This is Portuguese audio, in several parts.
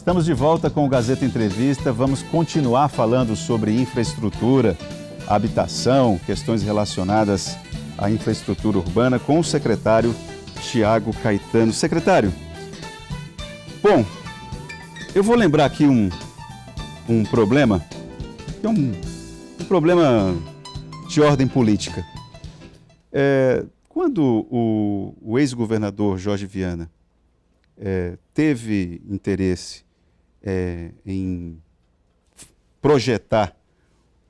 Estamos de volta com o Gazeta Entrevista. Vamos continuar falando sobre infraestrutura, habitação, questões relacionadas à infraestrutura urbana com o secretário Tiago Caetano. Secretário, bom, eu vou lembrar aqui um problema, que é um problema de ordem política. Quando o ex-governador Jorge Viana teve interesse em projetar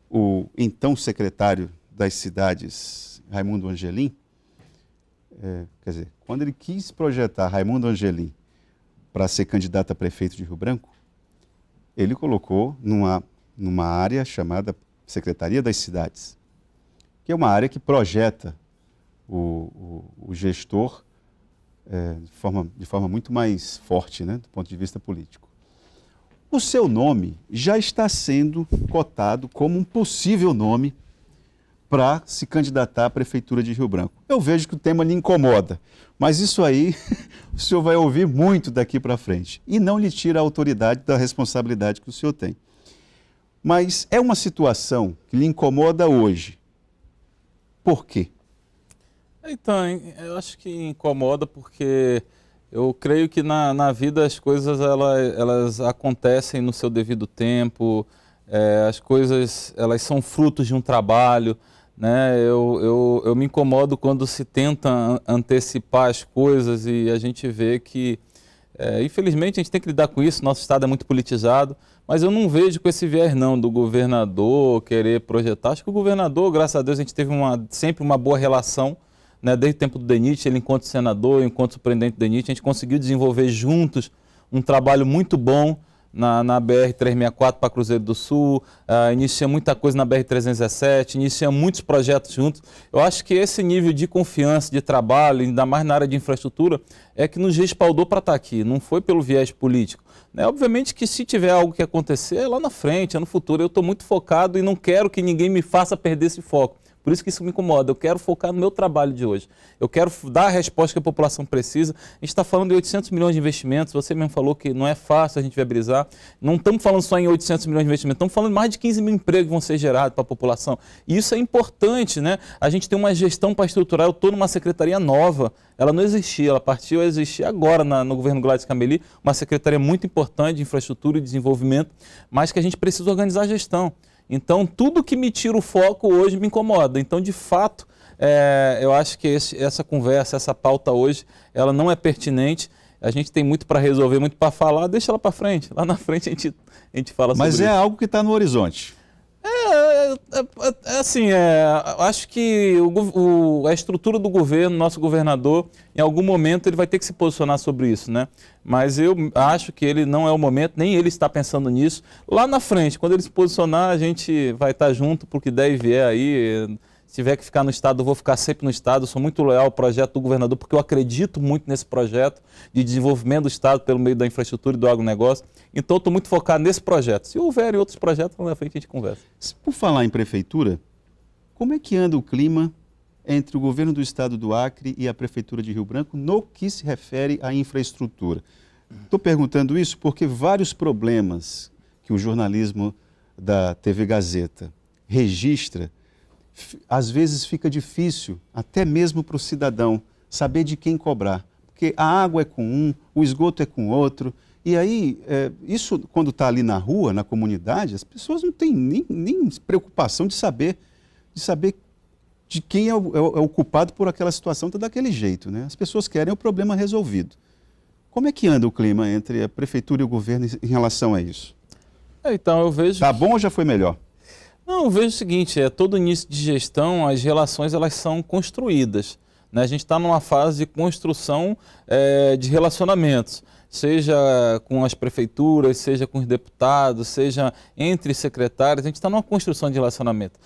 o então secretário das cidades, Raimundo Angelim, quer dizer, quando ele quis projetar Raimundo Angelim para ser candidato a prefeito de Rio Branco, ele colocou numa área chamada Secretaria das Cidades, que é uma área que projeta o gestor de forma muito mais forte, né, do ponto de vista político. O seu nome já está sendo cotado como um possível nome para se candidatar à Prefeitura de Rio Branco. Eu vejo que o tema lhe incomoda, mas isso aí o senhor vai ouvir muito daqui para frente. E não lhe tira a autoridade da responsabilidade que o senhor tem. Mas é uma situação que lhe incomoda hoje. Por quê? Então, eu acho que incomoda porque eu creio que na vida as coisas elas acontecem no seu devido tempo, as coisas elas são frutos de um trabalho, né? Eu me incomodo quando se tenta antecipar as coisas e a gente vê que, infelizmente, a gente tem que lidar com isso, nosso estado é muito politizado, mas eu não vejo com esse viés não, do governador querer projetar. Acho que o governador, graças a Deus, a gente teve sempre uma boa relação, né, desde o tempo do DENIT, ele enquanto senador, enquanto superintendente do DENIT, a gente conseguiu desenvolver juntos um trabalho muito bom na BR-364 para Cruzeiro do Sul, inicia muita coisa na BR-317, inicia muitos projetos juntos. Eu acho que esse nível de confiança, de trabalho, ainda mais na área de infraestrutura, é que nos respaldou para estar aqui, não foi pelo viés político. Obviamente que se tiver algo que acontecer, é lá na frente, é no futuro. Eu estou muito focado e não quero que ninguém me faça perder esse foco. Por isso que isso me incomoda. Eu quero focar no meu trabalho de hoje. Eu quero dar a resposta que a população precisa. A gente está falando de 800 milhões de investimentos. Você mesmo falou que não é fácil a gente viabilizar. Não estamos falando só em 800 milhões de investimentos. Estamos falando de mais de 15 mil empregos que vão ser gerados para a população. E isso é importante, né? A gente tem uma gestão para estruturar. Eu estou numa secretaria nova. Ela não existia. Ela partiu a existir agora no governo Gladys Cameli. Uma secretaria muito importante de infraestrutura e desenvolvimento, mas que a gente precisa organizar a gestão. Então, tudo que me tira o foco hoje me incomoda. Então, de fato, eu acho que essa conversa, essa pauta hoje, ela não é pertinente. A gente tem muito para resolver, muito para falar, deixa ela para frente. Lá na frente a gente fala sobre isso. Mas é algo que está no horizonte. Acho que a estrutura do governo, nosso governador, em algum momento ele vai ter que se posicionar sobre isso, né? Mas eu acho que ele não é o momento, nem ele está pensando nisso. Lá na frente, quando ele se posicionar, a gente vai estar junto, porque deve vier aí. Se tiver que ficar no Estado, eu vou ficar sempre no Estado. Eu sou muito leal ao projeto do governador, porque eu acredito muito nesse projeto de desenvolvimento do Estado pelo meio da infraestrutura e do agronegócio. Então, eu estou muito focado nesse projeto. Se houverem outros projetos, lá na frente a gente conversa. Por falar em prefeitura, como é que anda o clima entre o governo do Estado do Acre e a Prefeitura de Rio Branco no que se refere à infraestrutura? Estou perguntando isso porque vários problemas que o jornalismo da TV Gazeta registra, às vezes fica difícil, até mesmo para o cidadão, saber de quem cobrar. Porque a água é com um, o esgoto é com outro. E aí, isso quando está ali na rua, na comunidade, as pessoas não têm nem preocupação de saber de quem é o culpado por aquela situação, está daquele jeito, né? As pessoas querem o problema resolvido. Como é que anda o clima entre a Prefeitura e o governo em relação a isso? Então, eu vejo... Tá bom ou já foi melhor? Não, eu vejo o seguinte, todo início de gestão, as relações elas são construídas, né? A gente está numa fase de construção de relacionamentos, seja com as prefeituras, seja com os deputados, seja entre secretários, a gente está numa construção de relacionamento.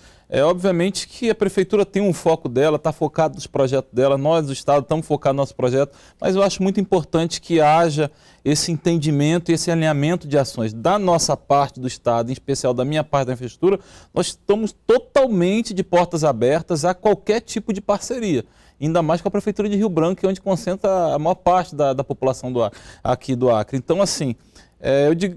Obviamente que a prefeitura tem um foco dela, está focado nos projetos dela, nós do Estado estamos focados no nosso projeto, mas eu acho muito importante que haja esse entendimento e esse alinhamento de ações da nossa parte do Estado, em especial da minha parte da infraestrutura. Nós estamos totalmente de portas abertas a qualquer tipo de parceria, ainda mais com a Prefeitura de Rio Branco, que é onde concentra a maior parte da população aqui do Acre. Então, assim,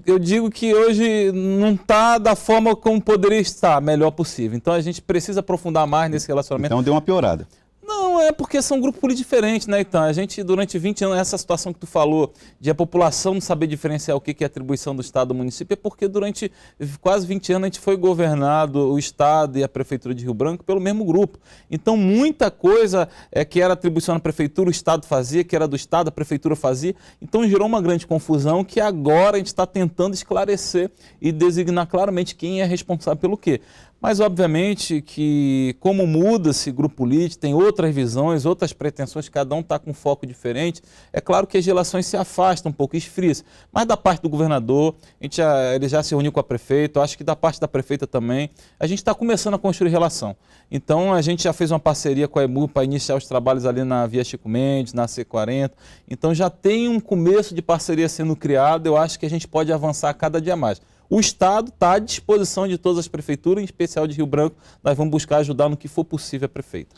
Eu digo que hoje não está da forma como poderia estar, melhor possível. Então a gente precisa aprofundar mais nesse relacionamento. Então deu uma piorada. Não, é porque são grupos políticos diferentes, né, então a gente durante 20 anos, essa situação que tu falou, de a população não saber diferenciar o que é atribuição do Estado do município, é porque durante quase 20 anos a gente foi governado, o Estado e a Prefeitura de Rio Branco, pelo mesmo grupo. Então muita coisa que era atribuição da Prefeitura, o Estado fazia, que era do Estado, a Prefeitura fazia. Então gerou uma grande confusão que agora a gente está tentando esclarecer e designar claramente quem é responsável pelo quê. Mas, obviamente, que como muda-se grupo político, tem outras visões, outras pretensões, cada um está com um foco diferente, é claro que as relações se afastam um pouco, esfriam-se. Mas da parte do governador, ele já se reuniu com a prefeita, acho que da parte da prefeita também, a gente está começando a construir relação. Então, a gente já fez uma parceria com a EMU para iniciar os trabalhos ali na Via Chico Mendes, na C40. Então, já tem um começo de parceria sendo criado, eu acho que a gente pode avançar cada dia mais. O Estado está à disposição de todas as prefeituras, em especial de Rio Branco, nós vamos buscar ajudar no que for possível a prefeita.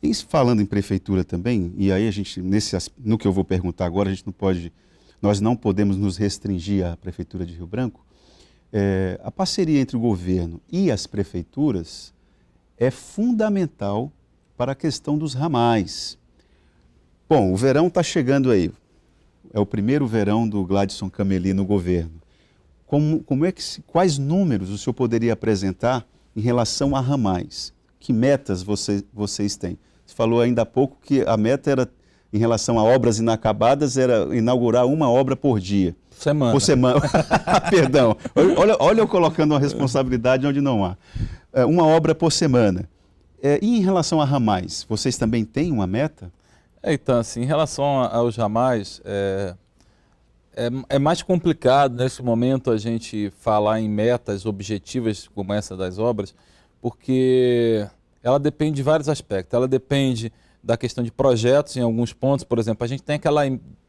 E falando em prefeitura também, e aí a gente, no que eu vou perguntar agora, nós não podemos nos restringir à prefeitura de Rio Branco, a parceria entre o governo e as prefeituras é fundamental para a questão dos ramais. Bom, o verão está chegando aí, é o primeiro verão do Gladson Cameli no governo. Quais números o senhor poderia apresentar em relação a ramais? Que metas vocês têm? Você falou ainda há pouco que a meta era, em relação a obras inacabadas, era inaugurar uma obra por dia. Por semana. Perdão. Olha eu colocando uma responsabilidade onde não há. Uma obra por semana. E em relação a ramais, vocês também têm uma meta? Então, assim, em relação aos ramais, é mais complicado nesse momento a gente falar em metas objetivas como essa das obras, porque ela depende de vários aspectos. Ela depende da questão de projetos em alguns pontos. Por exemplo, a gente tem aquela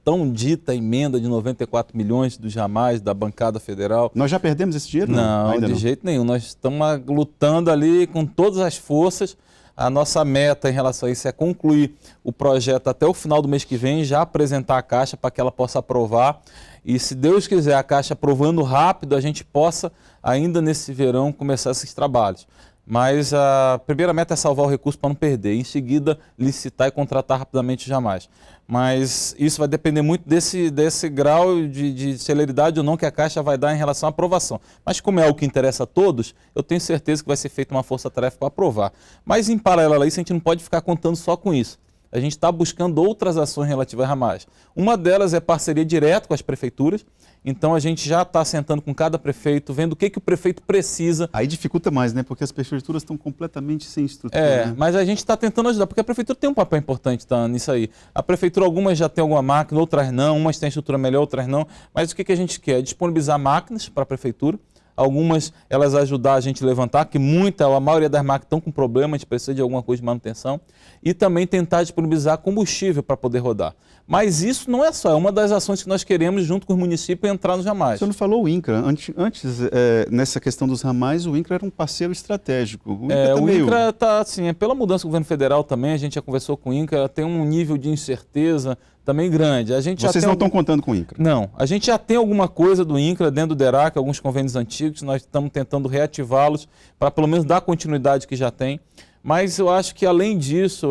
tão dita emenda de 94 milhões dos ramais da bancada federal. Nós já perdemos esse dinheiro? Não, ainda de jeito nenhum. Nós estamos lutando ali com todas as forças. A nossa meta em relação a isso é concluir o projeto até o final do mês que vem, já apresentar a Caixa para que ela possa aprovar. E se Deus quiser, a Caixa aprovando rápido, a gente possa, ainda nesse verão, começar esses trabalhos. Mas a primeira meta é salvar o recurso para não perder. Em seguida, licitar e contratar rapidamente os ramais. Mas isso vai depender muito desse grau de celeridade ou não que a Caixa vai dar em relação à aprovação. Mas como é algo que interessa a todos, eu tenho certeza que vai ser feita uma força-tarefa para aprovar. Mas em paralelo a isso, a gente não pode ficar contando só com isso. A gente está buscando outras ações relativas a ramais. Uma delas é parceria direta com as prefeituras. Então a gente já está sentando com cada prefeito, vendo o que o prefeito precisa. Aí dificulta mais, né? Porque as prefeituras estão completamente sem estrutura. Né? Mas a gente está tentando ajudar, porque a prefeitura tem um papel importante nisso aí. A prefeitura, algumas já tem alguma máquina, outras não, umas têm estrutura melhor, outras não. Mas o que a gente quer? Disponibilizar máquinas para a prefeitura. Algumas elas ajudar a gente a levantar, que a maioria das máquinas estão com problema, a gente precisa de alguma coisa de manutenção. E também tentar disponibilizar combustível para poder rodar. Mas isso não é só, é uma das ações que nós queremos junto com os municípios entrar nos ramais. O senhor não falou o INCRA. Antes nessa questão dos ramais, o INCRA era um parceiro estratégico. O INCRA está assim, pela mudança do governo federal também, a gente já conversou com o INCRA, tem um nível de incerteza também grande. Vocês não estão contando com o INCRA? Não, a gente já tem alguma coisa do INCRA dentro do DERAC, alguns convênios antigos, nós estamos tentando reativá-los para pelo menos dar continuidade que já tem. Mas eu acho que além disso,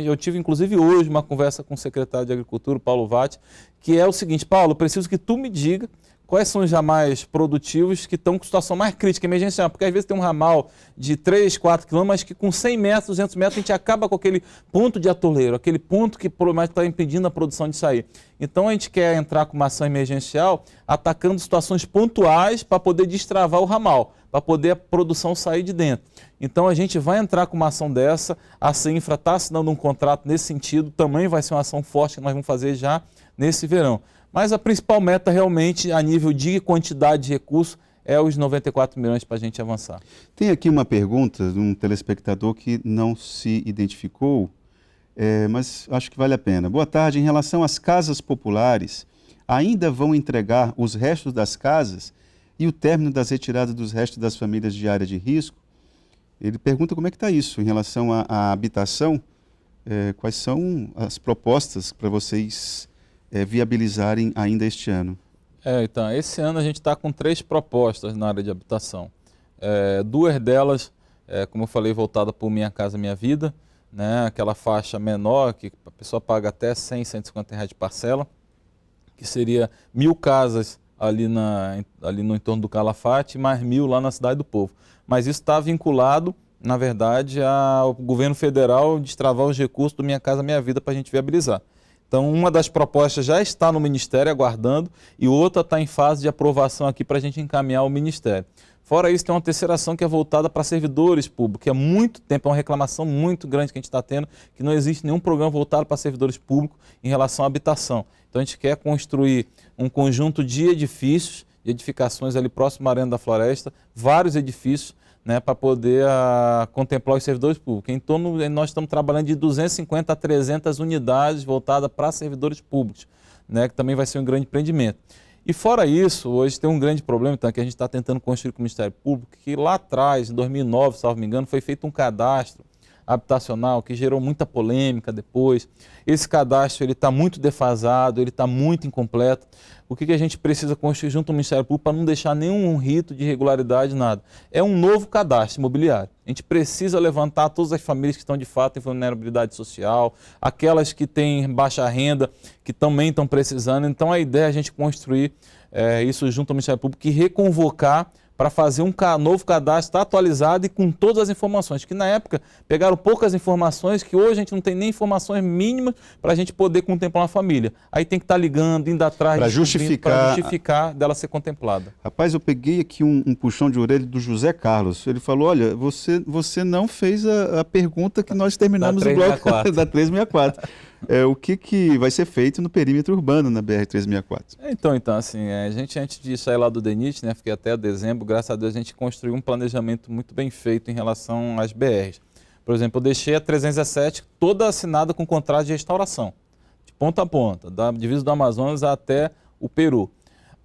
eu tive inclusive hoje uma conversa com o secretário de Agricultura, Paulo Vatti, que é o seguinte: Paulo, eu preciso que tu me diga quais são os ramais produtivos que estão com situação mais crítica, emergencial, porque às vezes tem um ramal de 3, 4 quilômetros, mas que com 100 metros, 200 metros, a gente acaba com aquele ponto de atoleiro, aquele ponto que provavelmente está impedindo a produção de sair. Então a gente quer entrar com uma ação emergencial, atacando situações pontuais para poder destravar o ramal, para poder a produção sair de dentro. Então a gente vai entrar com uma ação dessa, a CINFRA está assinando um contrato nesse sentido, também vai ser uma ação forte que nós vamos fazer já nesse verão. Mas a principal meta realmente, a nível de quantidade de recursos, é os 94 milhões para a gente avançar. Tem aqui uma pergunta de um telespectador que não se identificou, mas acho que vale a pena. Boa tarde, em relação às casas populares, ainda vão entregar os restos das casas e o término das retiradas dos restos das famílias de área de risco? Ele pergunta como é que está isso em relação à habitação, quais são as propostas para vocês viabilizarem ainda este ano? Então, esse ano a gente está com 3 propostas na área de habitação. 2 delas, como eu falei, voltada por Minha Casa Minha Vida, né? Aquela faixa menor que a pessoa paga até R$100, R$150 de parcela, que seria 1.000 casas ali no entorno do Calafate, mais 1.000 lá na Cidade do Povo. Mas isso está vinculado, na verdade, ao governo federal destravar os recursos do Minha Casa Minha Vida para a gente viabilizar. Então, uma das propostas já está no Ministério aguardando e outra está em fase de aprovação aqui para a gente encaminhar ao Ministério. Fora isso, tem uma terceira ação que é voltada para servidores públicos, que há muito tempo é uma reclamação muito grande que a gente está tendo, que não existe nenhum programa voltado para servidores públicos em relação à habitação. Então, a gente quer construir um conjunto de edifícios, de edificações ali próximo à Arena da Floresta, vários edifícios, né, para poder contemplar os servidores públicos. Em torno, nós estamos trabalhando de 250 a 300 unidades voltadas para servidores públicos, né, que também vai ser um grande empreendimento. E fora isso, hoje tem um grande problema então, que a gente está tentando construir com o Ministério Público, que lá atrás, em 2009, salvo me engano, foi feito um cadastro habitacional que gerou muita polêmica depois. Esse cadastro está muito defasado, ele está muito incompleto. O que a gente precisa construir junto ao Ministério Público para não deixar nenhum rito de irregularidade, nada? É um novo cadastro imobiliário. A gente precisa levantar todas as famílias que estão de fato em vulnerabilidade social, aquelas que têm baixa renda, que também estão precisando. Então a ideia é a gente construir isso junto ao Ministério Público e reconvocar para fazer um novo cadastro atualizado e com todas as informações, que na época pegaram poucas informações, que hoje a gente não tem nem informações mínimas para a gente poder contemplar uma família. Aí tem que estar ligando, indo atrás, para justificar dela ser contemplada. Rapaz, eu peguei aqui um puxão de orelha do José Carlos. Ele falou, olha, você não fez a pergunta que nós terminamos o bloco da 364. O que vai ser feito no perímetro urbano na BR-364? Então assim, a gente antes de sair lá do DENIT, né, fiquei até dezembro, graças a Deus a gente construiu um planejamento muito bem feito em relação às BRs. Por exemplo, eu deixei a 317 toda assinada com contrato de restauração, de ponta a ponta, da divisa do Amazonas até o Peru.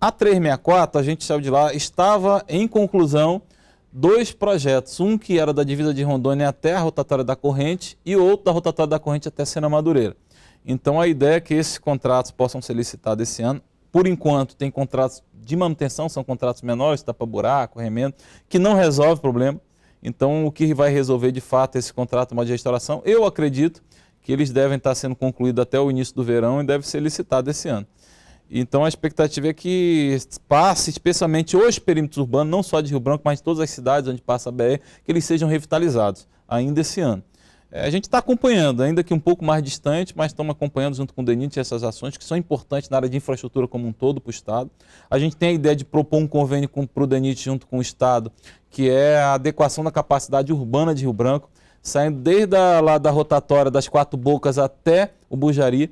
A 364, a gente saiu de lá, estava em conclusão 2 projetos, um que era da divisa de Rondônia até a rotatória da Corrente e outro da rotatória da Corrente até Sena Madureira. Então a ideia é que esses contratos possam ser licitados esse ano. Por enquanto tem contratos de manutenção, são contratos menores, tapa-buraco, remendo, que não resolve o problema. Então o que vai resolver de fato esse contrato de restauração, eu acredito que eles devem estar sendo concluídos até o início do verão e deve ser licitado esse ano. Então a expectativa é que passe, especialmente os perímetros urbanos, não só de Rio Branco, mas de todas as cidades onde passa a BR, que eles sejam revitalizados ainda esse ano. A gente está acompanhando, ainda que um pouco mais distante, mas estamos acompanhando junto com o DENIT essas ações que são importantes na área de infraestrutura como um todo para o Estado. A gente tem a ideia de propor um convênio para o DENIT junto com o Estado, que é a adequação da capacidade urbana de Rio Branco, saindo desde lá da rotatória das 4 Bocas até o Bujari,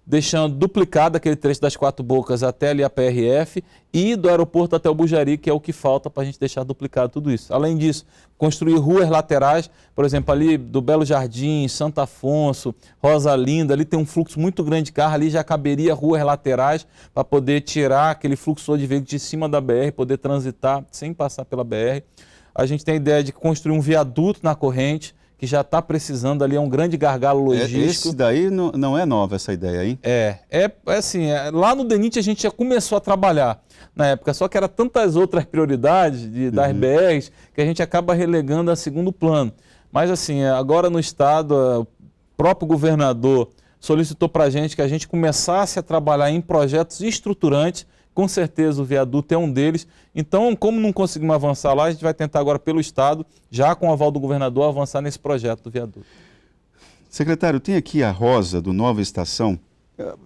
deixando duplicado aquele trecho das 4 Bocas até ali a PRF e do aeroporto até o Bujari, que é o que falta para a gente deixar duplicado tudo isso. Além disso, construir ruas laterais, por exemplo, ali do Belo Jardim, Santo Afonso, Rosa Linda, ali tem um fluxo muito grande de carro, ali já caberia ruas laterais para poder tirar aquele fluxo de veículos de cima da BR, poder transitar sem passar pela BR. A gente tem a ideia de construir um viaduto na Corrente, que já está precisando ali, é um grande gargalo logístico. Esse daí não é nova essa ideia, hein? Assim, lá no DENIT a gente já começou a trabalhar na época, só que era tantas outras prioridades das BRs que a gente acaba relegando a segundo plano. Mas assim, agora no Estado, o próprio governador solicitou para a gente que a gente começasse a trabalhar em projetos estruturantes. Com certeza o viaduto é um deles. Então, como não conseguimos avançar lá, a gente vai tentar agora pelo Estado, já com o aval do governador, avançar nesse projeto do viaduto. Secretário, tem aqui a Rosa, do Nova Estação.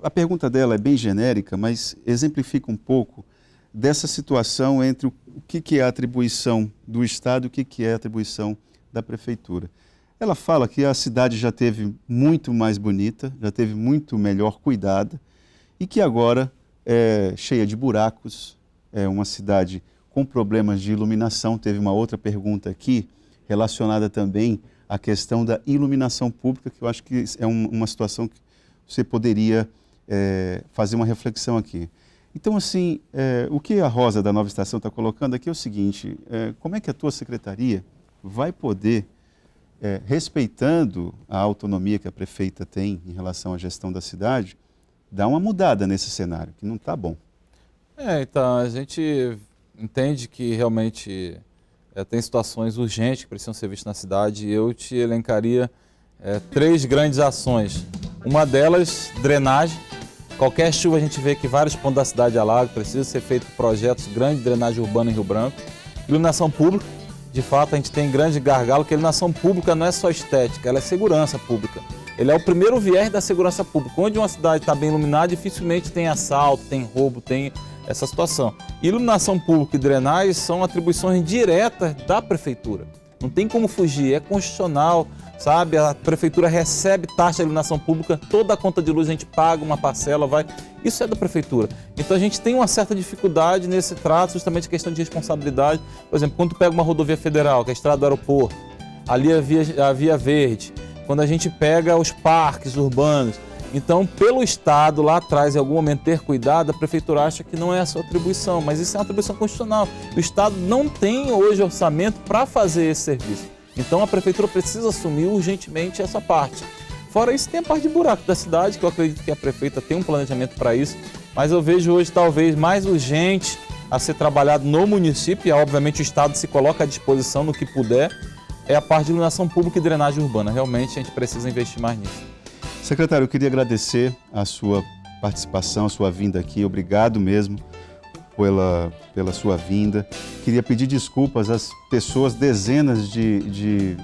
A pergunta dela é bem genérica, mas exemplifica um pouco dessa situação entre o que é a atribuição do Estado e o que é a atribuição da Prefeitura. Ela fala que a cidade já teve muito mais bonita, já teve muito melhor cuidada e que agora é cheia de buracos, é uma cidade com problemas de iluminação. Teve uma outra pergunta aqui relacionada também à questão da iluminação pública, que eu acho que é uma situação que você poderia fazer uma reflexão aqui. Então, assim, o que a Rosa da Nova Estação está colocando aqui é o seguinte, como é que a tua secretaria vai poder, respeitando a autonomia que a prefeita tem em relação à gestão da cidade, dar uma mudada nesse cenário, que não está bom? Então, a gente entende que realmente tem situações urgentes que precisam ser vistas na cidade e eu te elencaria 3 grandes ações. Uma delas, drenagem. Qualquer chuva a gente vê que vários pontos da cidade alagam, precisa ser feito projetos grandes de drenagem urbana em Rio Branco. Iluminação pública, de fato a gente tem grande gargalo, que a iluminação pública não é só estética, ela é segurança pública. Ele é o primeiro viés da segurança pública. Onde uma cidade está bem iluminada, dificilmente tem assalto, tem roubo, tem essa situação. Iluminação pública e drenagem são atribuições diretas da prefeitura. Não tem como fugir, é constitucional, sabe? A prefeitura recebe taxa de iluminação pública, toda a conta de luz a gente paga, uma parcela vai... Isso é da prefeitura. Então a gente tem uma certa dificuldade nesse trato, justamente a questão de responsabilidade. Por exemplo, quando tu pega uma rodovia federal, que é a estrada do aeroporto, ali a via verde, quando a gente pega os parques urbanos. Então, pelo Estado, lá atrás, em algum momento, ter cuidado, a Prefeitura acha que não é a sua atribuição, mas isso é uma atribuição constitucional. O Estado não tem hoje orçamento para fazer esse serviço. Então, a Prefeitura precisa assumir urgentemente essa parte. Fora isso, tem a parte de buraco da cidade, que eu acredito que a Prefeita tem um planejamento para isso, mas eu vejo hoje, talvez, mais urgente a ser trabalhado no município, e obviamente o Estado se coloca à disposição no que puder, é a parte de iluminação pública e drenagem urbana. Realmente, a gente precisa investir mais nisso. Secretário, eu queria agradecer a sua participação, a sua vinda aqui. Obrigado mesmo pela sua vinda. Queria pedir desculpas às pessoas, dezenas de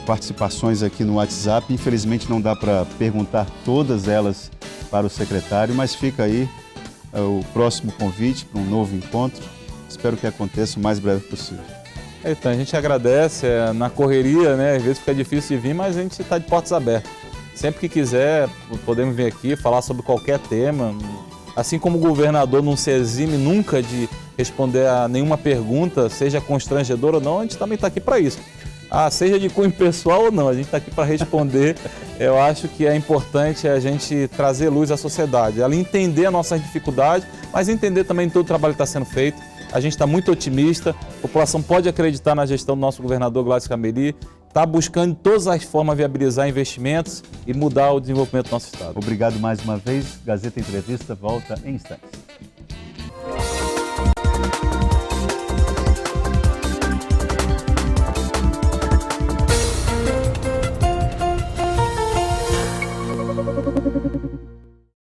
participações aqui no WhatsApp. Infelizmente não dá para perguntar todas elas para o secretário, mas fica aí o próximo convite para um novo encontro. Espero que aconteça o mais breve possível. Então, a gente agradece, na correria, né? Às vezes fica difícil de vir, mas a gente está de portas abertas. Sempre que quiser, podemos vir aqui falar sobre qualquer tema. Assim como o governador não se exime nunca de responder a nenhuma pergunta, seja constrangedora ou não, a gente também está aqui para isso. Seja de cunho pessoal ou não, a gente está aqui para responder. Eu acho que é importante a gente trazer luz à sociedade, ela entender a nossa dificuldade, mas entender também todo o trabalho que está sendo feito. A gente está muito otimista, a população pode acreditar na gestão do nosso governador Gladys Cameli, está buscando de todas as formas viabilizar investimentos e mudar o desenvolvimento do nosso estado. Obrigado mais uma vez. Gazeta Entrevista volta em instantes.